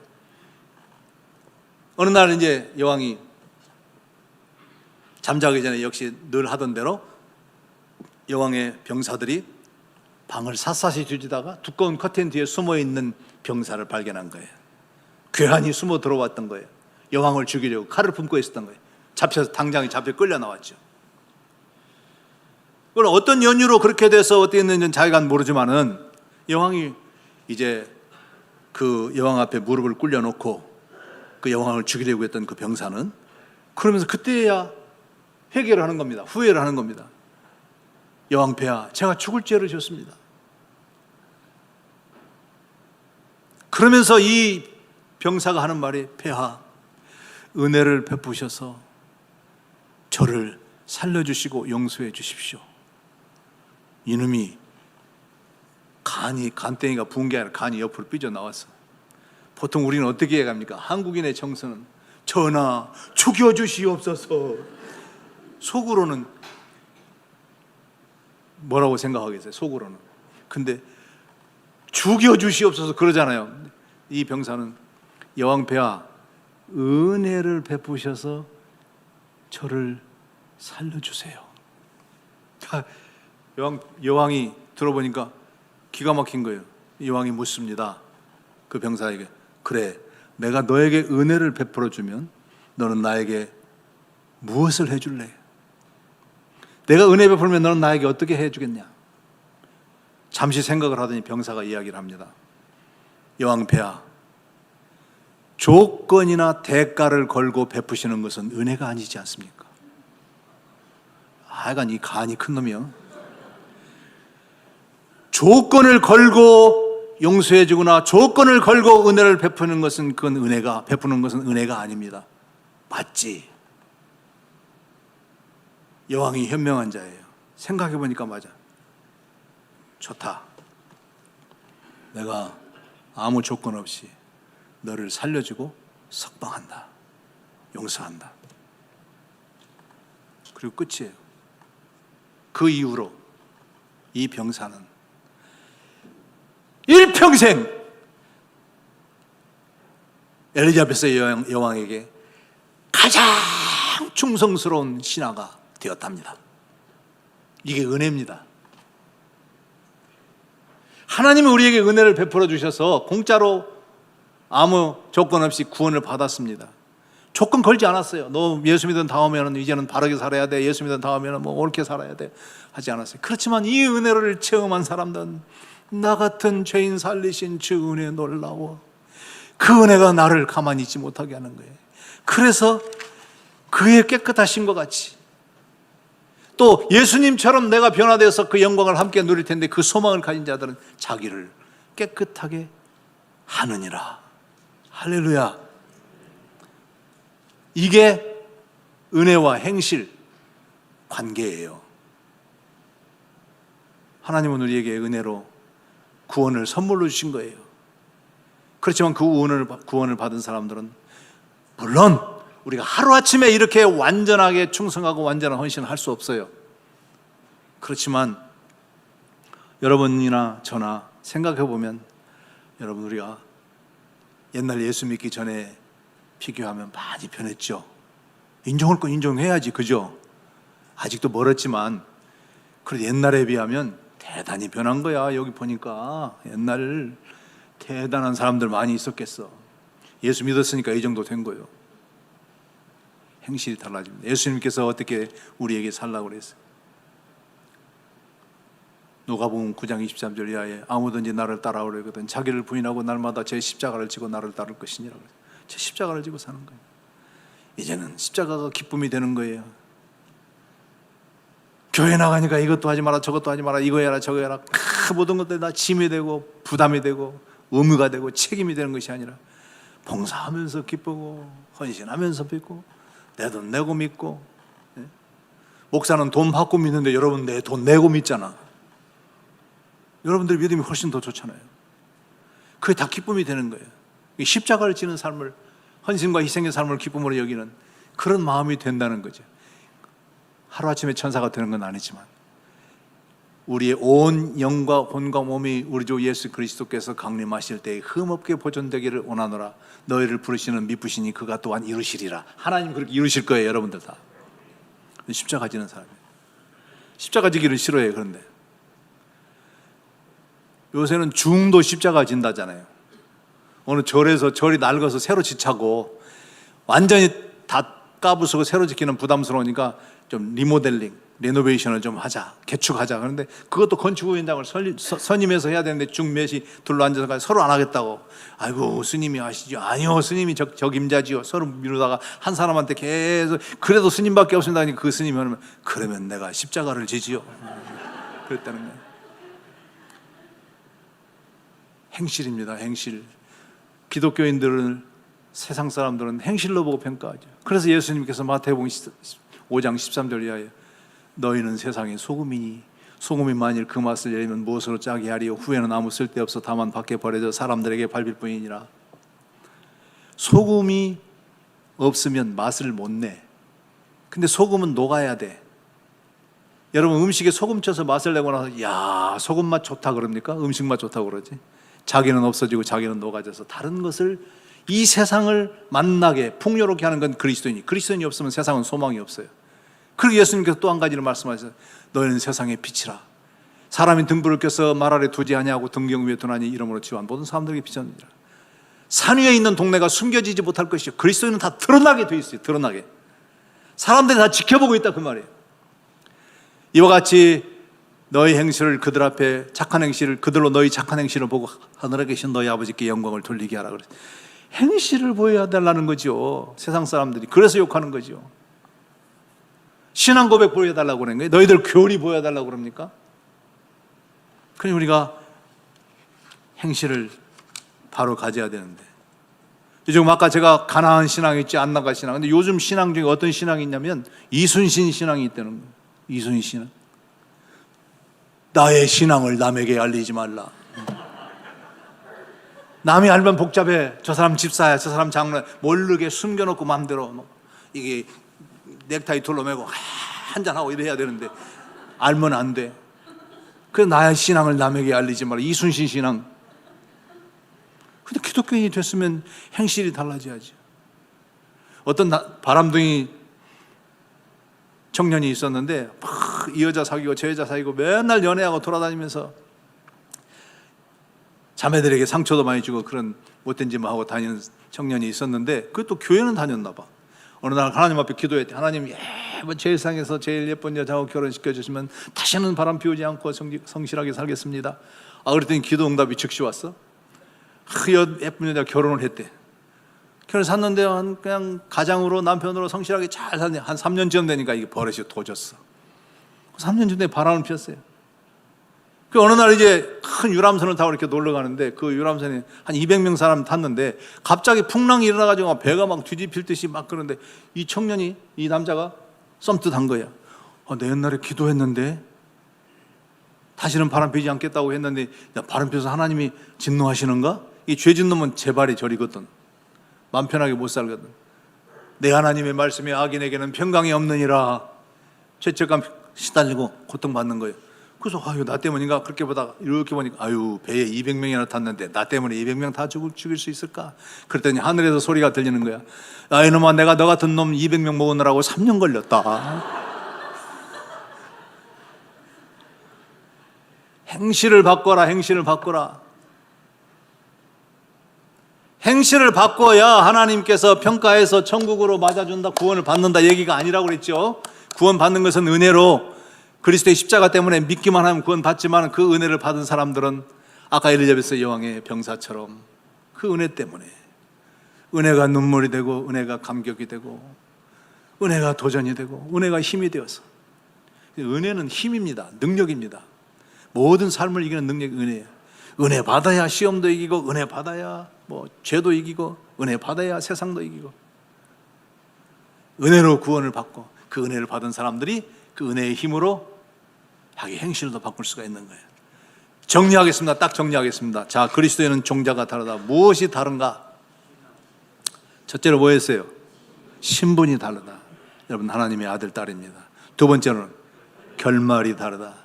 Speaker 2: 어느 날 이제 여왕이 잠자기 전에 역시 늘 하던 대로 여왕의 병사들이 방을 샅샅이 뒤지다가 두꺼운 커튼 뒤에 숨어 있는 병사를 발견한 거예요. 괴한이 숨어 들어왔던 거예요. 여왕을 죽이려고 칼을 품고 있었던 거예요. 잡혀서 당장에 잡혀 끌려 나왔죠. 그럼 어떤 연유로 그렇게 돼서 어떻게 했는지는 자기가 모르지만은 여왕이 이제 그 여왕 앞에 무릎을 꿇려놓고 그 여왕을 죽이려고 했던 그 병사는 그러면서 그때야 회개를 하는 겁니다. 후회를 하는 겁니다. 여왕 폐하, 제가 죽을 죄를 지었습니다. 그러면서 이 병사가 하는 말이 폐하, 은혜를 베푸셔서 저를 살려주시고 용서해 주십시오. 이놈이 간땡이가 부은 게 아니라 간이 옆으로 삐져나왔어. 보통 우리는 어떻게 해갑니까? 한국인의 정서는 전하 죽여주시옵소서. 속으로는 뭐라고 생각하겠어요? 속으로는. 근데 죽여주시옵소서 그러잖아요. 이 병사는 여왕 폐하, 은혜를 베푸셔서 저를 살려주세요. 여왕이 들어보니까 기가 막힌 거예요. 여왕이 묻습니다. 그 병사에게, 그래, 내가 너에게 은혜를 베풀어 주면 너는 나에게 무엇을 해줄래? 내가 은혜 베풀면 너는 나에게 어떻게 해주겠냐? 잠시 생각을 하더니 병사가 이야기를 합니다. 여왕 폐하, 조건이나 대가를 걸고 베푸시는 것은 은혜가 아니지 않습니까? 하여간 이 간이 큰 놈이요. 조건을 걸고 용서해 주거나 조건을 걸고 은혜를 베푸는 것은 베푸는 것은 은혜가 아닙니다. 맞지? 여왕이 현명한 자예요. 생각해 보니까 맞아. 좋다. 내가 아무 조건 없이 너를 살려주고 석방한다. 용서한다. 그리고 끝이에요. 그 이후로 이 병사는 일평생 엘리자베스 여왕에게 가장 충성스러운 신하가 되었답니다. 이게 은혜입니다. 하나님은 우리에게 은혜를 베풀어 주셔서 공짜로 아무 조건 없이 구원을 받았습니다. 조건 걸지 않았어요. 너 예수 믿은 다음에는 이제는 바르게 살아야 돼. 예수 믿은 다음에는 뭐 옳게 살아야 돼. 하지 않았어요. 그렇지만 이 은혜를 체험한 사람들은 나 같은 죄인 살리신 주 은혜 놀라워. 그 은혜가 나를 가만히 있지 못하게 하는 거예요. 그래서 그의 깨끗하신 것 같이 또 예수님처럼 내가 변화되어서 그 영광을 함께 누릴 텐데 그 소망을 가진 자들은 자기를 깨끗하게 하느니라. 할렐루야. 이게 은혜와 행실 관계예요. 하나님은 우리에게 은혜로 구원을 선물로 주신 거예요. 그렇지만 그 구원을 받은 사람들은 물론 우리가 하루아침에 이렇게 완전하게 충성하고 완전한 헌신을 할 수 없어요. 그렇지만 여러분이나 저나 생각해 보면 여러분 우리가 옛날 예수 믿기 전에 비교하면 많이 변했죠. 인정할 건 인정해야지, 그죠? 아직도 멀었지만 그래도 옛날에 비하면 대단히 변한 거야. 여기 보니까 옛날 대단한 사람들 많이 있었겠어. 예수 믿었으니까 이 정도 된 거예요. 행실이 달라집니다. 예수님께서 어떻게 우리에게 살라고 그랬어요? 누가복음 9장 23절 이하에 아무든지 나를 따라오려거든 자기를 부인하고 날마다 제 십자가를 지고 나를 따를 것이니라. 제 십자가를 지고 사는 거예요. 이제는 십자가가 기쁨이 되는 거예요. 교회 나가니까 이것도 하지 마라 저것도 하지 마라 이거 해라 저거 해라 모든 것들이 다 짐이 되고 부담이 되고 의무가 되고 책임이 되는 것이 아니라 봉사하면서 기쁘고 헌신하면서 믿고 내 돈 내고 믿고. 목사는 돈 받고 믿는데 여러분 내 돈 내고 믿잖아. 여러분들 믿음이 훨씬 더 좋잖아요. 그게 다 기쁨이 되는 거예요. 십자가를 지는 삶을, 헌신과 희생의 삶을 기쁨으로 여기는 그런 마음이 된다는 거죠. 하루아침에 천사가 되는 건 아니지만 우리의 온 영과 혼과 몸이 우리 주 예수 그리스도께서 강림하실 때에 흠없게 보존되기를 원하노라. 너희를 부르시는 미쁘시니 그가 또한 이루시리라. 하나님 그렇게 이루실 거예요. 여러분들 다. 십자가 지는 사람이에요. 십자가 지기를 싫어해요. 그런데 요새는 중도 십자가 진다잖아요. 어느 절에서 절이 낡아서 새로 짓자고 완전히 다 까부수고 새로 짓기는 부담스러우니까 좀 리모델링, 리노베이션을 좀 하자, 개축하자. 그런데 그것도 건축위원장을 선임해서 해야 되는데 중몇이 둘러앉아서 서로 안 하겠다고. 아이고 스님이 하시죠. 아니요 스님이 적임자지요. 서로 미루다가 한 사람한테 계속 그래도 스님밖에 없습니다 하니까 그 스님이 하면 그러면 내가 십자가를 지지요. 그랬다는 거예요. 행실입니다. 행실. 기독교인들은 세상 사람들은 행실로 보고 평가하죠. 그래서 예수님께서 마태복음 5장 13절 이하에 너희는 세상의 소금이니 소금이 만일 그 맛을 내면 무엇으로 짜게 하리요 후에는 아무 쓸데없어 다만 밖에 버려져 사람들에게 밟힐 뿐이니라. 소금이 없으면 맛을 못 내. 근데 소금은 녹아야 돼. 여러분 음식에 소금 쳐서 맛을 내고 나서 야 소금 맛 좋다 그럽니까? 음식 맛 좋다고 그러지. 자기는 없어지고 자기는 녹아져서 다른 것을 이 세상을 만나게 풍요롭게 하는 건 그리스도인이. 그리스도인이 없으면 세상은 소망이 없어요. 그리고 예수님께서 또 한 가지를 말씀하셔서 너희는 세상의 빛이라. 사람이 등불을 켜서 말 아래 두지 아니하고 등경 위에 두나니 이름으로 지원 모든 사람들에게 비쳤느니라. 산 위에 있는 동네가 숨겨지지 못할 것이요 그리스도인은 다 드러나게 돼 있어요. 드러나게. 사람들이 다 지켜보고 있다 그 말이에요. 이와 같이 너희 행실을 그들 앞에 착한 행실을 그들로 너희 착한 행실을 보고 하늘에 계신 너희 아버지께 영광을 돌리게 하라 그랬어요. 행실을 보여야 달라는 거죠. 세상 사람들이. 그래서 욕하는 거죠. 신앙 고백 보여달라고 그러는 거예요. 너희들 교리 보여달라고 그럽니까? 그럼 우리가 행실을 바로 가져야 되는데 요즘 아까 제가 가나안 신앙이 있지 안나가 신앙. 근데 요즘 신앙 중에 어떤 신앙이 있냐면 이순신 신앙이 있다는 거예요. 이순신 신앙. 나의 신앙을 남에게 알리지 말라. 남이 알면 복잡해. 저 사람 집사야, 저 사람 장로야. 모르게 숨겨놓고 마음대로 이게 넥타이 둘러매고 한잔하고 이래야 되는데 알면 안 돼. 그래서 나의 신앙을 남에게 알리지 말라. 이순신 신앙. 근데 기독교인이 됐으면 행실이 달라져야지. 어떤 바람둥이 청년이 있었는데 막 이 여자 사귀고 저 여자 사귀고 맨날 연애하고 돌아다니면서 자매들에게 상처도 많이 주고 그런 못된 짓만 하고 다니는 청년이 있었는데 그것도 교회는 다녔나 봐. 어느 날 하나님 앞에 기도했대. 하나님, 제일 상에서 제일 예쁜 여자하고 결혼시켜 주시면 다시는 바람 피우지 않고 성실하게 살겠습니다. 그랬더니 기도 응답이 즉시 왔어. 예쁜 여자 결혼을 했대. 결혼 샀는데 그냥 가장으로 남편으로 성실하게 잘 사는데 한 3년쯤 되니까 이게 버릇이 도졌어. 3년쯤 돼 바람을 피웠어요. 그 어느 날 이제 큰 유람선을 타고 이렇게 놀러 가는데 그 유람선에 한 200명 사람 탔는데 갑자기 풍랑이 일어나가지고 배가 막 뒤집힐 듯이 막 그러는데 이 청년이, 이 남자가 썸뜻한 거야. 내 옛날에 기도했는데 다시는 바람 피지 않겠다고 했는데 바람 피워서 하나님이 진노하시는가? 이 죄 짓는 놈은 제발이 저리거든. 마음 편하게 못 살거든. 내 하나님의 말씀이 악인에게는 평강이 없느니라. 죄책감 시달리고 고통받는 거예요. 그래서 나 때문인가 그렇게 보다가 이렇게 보니까 배에 200명이나 탔는데 나 때문에 200명 다 죽일 수 있을까? 그랬더니 하늘에서 소리가 들리는 거야. 이놈아, 내가 너 같은 놈 200명 먹으느라고 3년 걸렸다. 행실을 바꿔라. 행실을 바꿔라. 행실을 바꿔야 하나님께서 평가해서 천국으로 맞아준다, 구원을 받는다 얘기가 아니라고 그랬죠. 구원 받는 것은 은혜로 그리스도의 십자가 때문에 믿기만 하면 구원 받지만 그 은혜를 받은 사람들은 아까 엘리자베스 여왕의 병사처럼 그 은혜 때문에 은혜가 눈물이 되고 은혜가 감격이 되고 은혜가 도전이 되고 은혜가 힘이 되어서, 은혜는 힘입니다. 능력입니다. 모든 삶을 이기는 능력이 은혜예요. 은혜 받아야 시험도 이기고 은혜 받아야 죄도 이기고 은혜 받아야 세상도 이기고 은혜로 구원을 받고 그 은혜를 받은 사람들이 그 은혜의 힘으로 자기 행실도 바꿀 수가 있는 거예요. 정리하겠습니다. 딱 정리하겠습니다. 자, 그리스도에는 종자가 다르다. 무엇이 다른가? 첫째로 뭐였어요? 신분이 다르다. 여러분, 하나님의 아들, 딸입니다. 두 번째로는 결말이 다르다.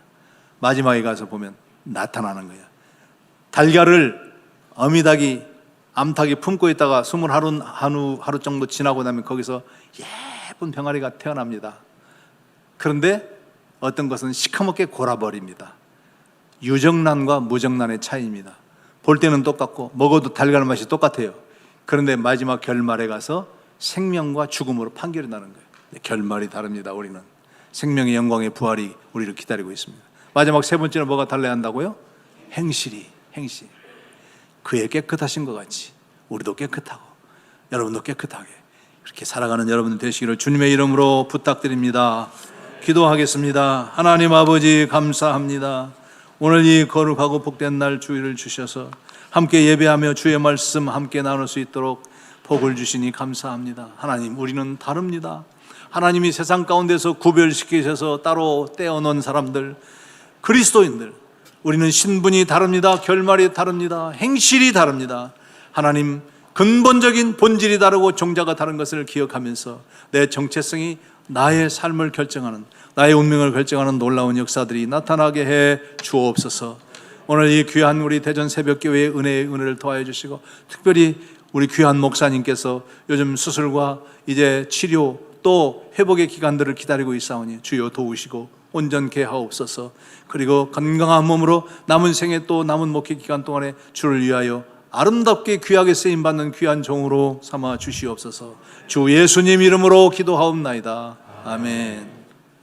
Speaker 2: 마지막에 가서 보면 나타나는 거예요. 달걀을 어미닭이 암탉이 품고 있다가 21하루 정도 지나고 나면 거기서 예쁜 병아리가 태어납니다. 그런데 어떤 것은 시커멓게 골아버립니다. 유정란과 무정란의 차이입니다. 볼 때는 똑같고 먹어도 달걀 맛이 똑같아요. 그런데 마지막 결말에 가서 생명과 죽음으로 판결이 나는 거예요. 결말이 다릅니다. 우리는 생명의 영광의 부활이 우리를 기다리고 있습니다. 마지막 세 번째는 뭐가 달라야 한다고요? 행실. 그의 깨끗하신 것 같이 우리도 깨끗하고 여러분도 깨끗하게 그렇게 살아가는 여러분 되시기를 주님의 이름으로 부탁드립니다. 기도하겠습니다. 하나님 아버지, 감사합니다. 오늘 이 거룩하고 복된 날 주일을 주셔서 함께 예배하며 주의 말씀 함께 나눌 수 있도록 복을 주시니 감사합니다. 하나님, 우리는 다릅니다. 하나님이 세상 가운데서 구별시키셔서 따로 떼어놓은 사람들, 그리스도인들, 우리는 신분이 다릅니다. 결말이 다릅니다. 행실이 다릅니다. 하나님, 근본적인 본질이 다르고 종자가 다른 것을 기억하면서 내 정체성이 나의 삶을 결정하는, 나의 운명을 결정하는 놀라운 역사들이 나타나게 해 주옵소서. 오늘 이 귀한 우리 대전 새벽교회의 은혜를 더하여 주시고, 특별히 우리 귀한 목사님께서 요즘 수술과 이제 치료 또 회복의 기간들을 기다리고 있사오니 주여 도우시고 온전케 하옵소서. 그리고 건강한 몸으로 남은 생애 또 남은 목회 기간 동안에 주를 위하여 아름답게 귀하게 쓰임받는 귀한 종으로 삼아 주시옵소서. 주 예수님 이름으로 기도하옵나이다. 아멘.